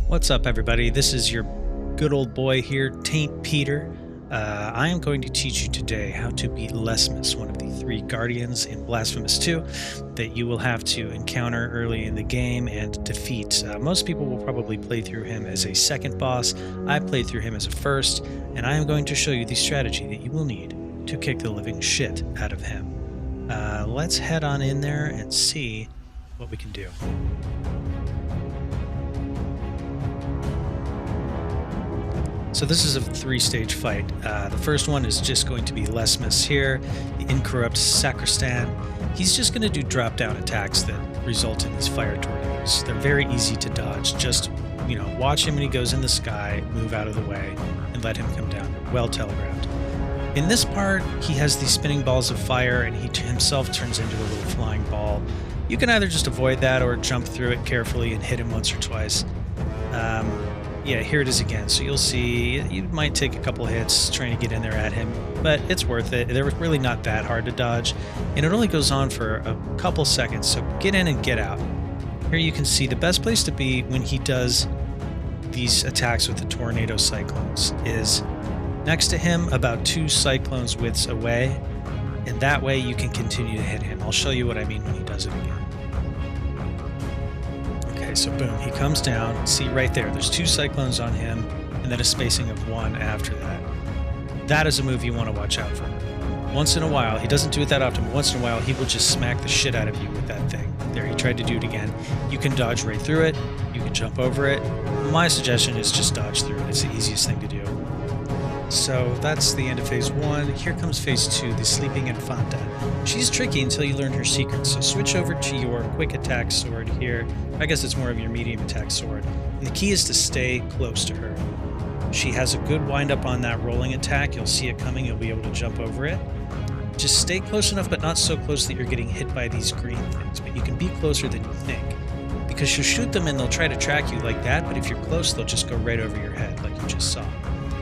What's up, everybody? This is your good old boy here, Taint Peter. I am going to teach you today how to beat Lesmes, one of the three guardians in Blasphemous 2 that you will have to encounter early in the game and defeat. Most people will probably play through him as a second boss. I played through him as a first, and I am going to show you the strategy that you will need to kick the living shit out of him. Let's head on in there and see what we can do. So this is a three-stage fight. The first one is just going to be Lesmes here, the Incorrupt Sacristan. He's just going to do drop-down attacks that result in these fire tornadoes. They're very easy to dodge. Just, watch him when he goes in the sky, move out of the way, and let him come down. Well telegraphed. In this part, he has these spinning balls of fire, and he himself turns into a little flying ball. You can either just avoid that or jump through it carefully and hit him once or twice. Yeah, here it is again. So you'll see you might take a couple hits trying to get in there at him, but it's worth it. They're really not that hard to dodge, and it only goes on for a couple seconds, so get in and get out. Here you can see the best place to be when he does these attacks with the tornado cyclones is next to him, about 2 cyclones widths away, and that way you can continue to hit him. I'll show you what I mean when he does it again. So boom, he comes down. See right there, there's 2 cyclones on him, and then a spacing of 1 after that. That is a move you want to watch out for. Once in a while, he doesn't do it that often, but once in a while, he will just smack the shit out of you with that thing. There, he tried to do it again. You can dodge right through it. You can jump over it. My suggestion is just dodge through it. It's the easiest thing to do. So that's the end of phase 1. Here comes phase 2, the sleeping Infanta. She's tricky until you learn her secrets, so switch over to your quick attack sword here. I guess it's more of your medium attack sword. And the key is to stay close to her. She has a good wind up on that rolling attack. You'll see it coming, you'll be able to jump over it. Just stay close enough, but not so close that you're getting hit by these green things, but you can be closer than you think. Because she'll shoot them and they'll try to track you like that, but if you're close, they'll just go right over your head like you just saw.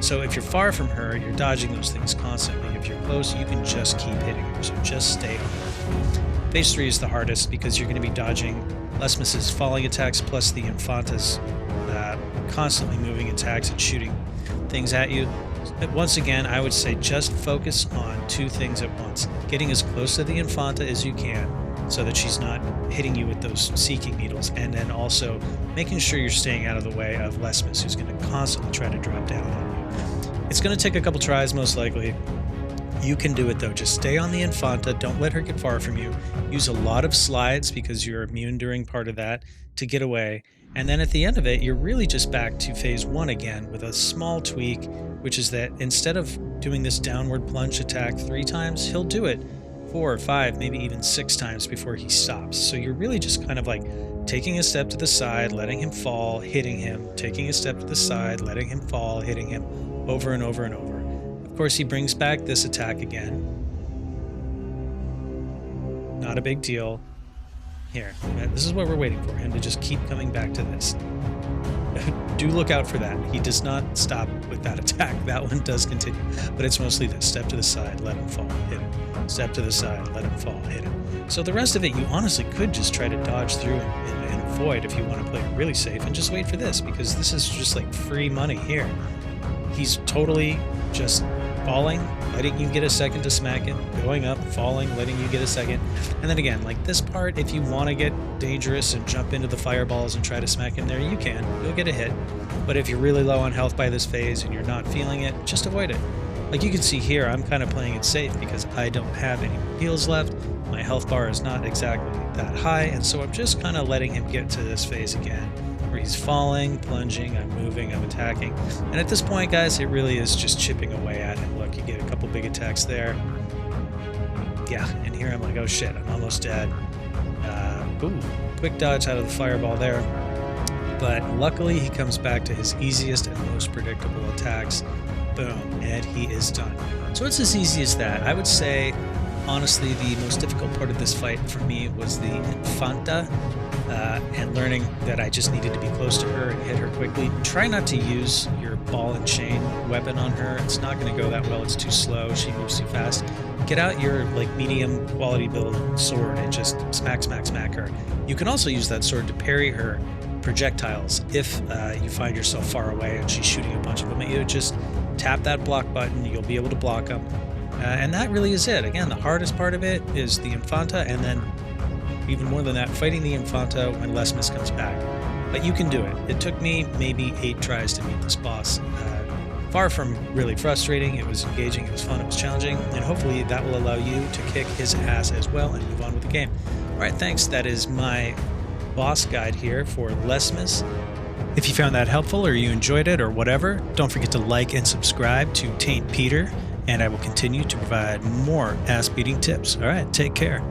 So if you're far from her, you're dodging those things constantly. If you're close, you can just keep hitting her, so just stay on her. Phase 3 is the hardest because you're going to be dodging Lesmes' falling attacks plus the Infanta's constantly moving attacks and shooting things at you. But once again, I would say just focus on 2 things at once. Getting as close to the Infanta as you can so that she's not hitting you with those seeking needles, and then also making sure you're staying out of the way of Lesmes, who's going to constantly try to drop down on you. It's going to take a couple tries, most likely. You can do it, though. Just stay on the Infanta. Don't let her get far from you. Use a lot of slides, because you're immune during part of that, to get away. And then at the end of it, you're really just back to phase 1 again with a small tweak, which is that instead of doing this downward plunge attack 3 times, he'll do it 4 or 5, maybe even 6 times before he stops. So you're really just kind of like taking a step to the side, letting him fall, hitting him, taking a step to the side, letting him fall, hitting him, over and over and over. Of course, he brings back this attack again. Not a big deal. Here, this is what we're waiting for, him to just keep coming back to this. Do look out for that. He does not stop with that attack. That one does continue, but it's mostly this. Step to the side, let him fall, hit him. Step to the side, let him fall, hit him. So the rest of it, you honestly could just try to dodge through and avoid if you want to play it really safe, and just wait for this, because this is just like free money here. He's totally just falling, letting you get a second to smack him, going up, falling, letting you get a second. And then again, like this part, if you want to get dangerous and jump into the fireballs and try to smack him there, you can. You'll get a hit. But if you're really low on health by this phase and you're not feeling it, just avoid it. Like you can see here, I'm kind of playing it safe because I don't have any heals left. My health bar is not exactly that high, and so I'm just kind of letting him get to this phase again, where he's falling, plunging, I'm moving, I'm attacking. And at this point, guys, it really is just chipping away at him. Look, you get a couple big attacks there. Yeah, and here I'm like, oh shit, I'm almost dead. Ooh, quick dodge out of the fireball there. But luckily, he comes back to his easiest and most predictable attacks. Boom, and he is done. So it's as easy as that. I would say, honestly, the most difficult part of this fight for me was the Infanta. And learning that I just needed to be close to her and hit her quickly. Try not to use your ball and chain weapon on her. It's not going to go that well. It's too slow. She moves too fast. Get out your medium quality build sword and just smack her. You can also use that sword to parry her projectiles if you find yourself far away and she's shooting a bunch of them at you. Just tap that block button, you'll be able to block them. And that really is it. Again, the hardest part of it is the Infanta, and then even more than that, fighting the Infanta when Lesmes comes back. But you can do it. It took me maybe 8 tries to beat this boss. Far from really frustrating. It was engaging, it was fun, it was challenging, and hopefully that will allow you to kick his ass as well and move on with the game. All right, thanks. That is my boss guide here for Lesmes. If you found that helpful or you enjoyed it or whatever, don't forget to like and subscribe to Taint Peter, and I will continue to provide more ass-beating tips. All right, take care.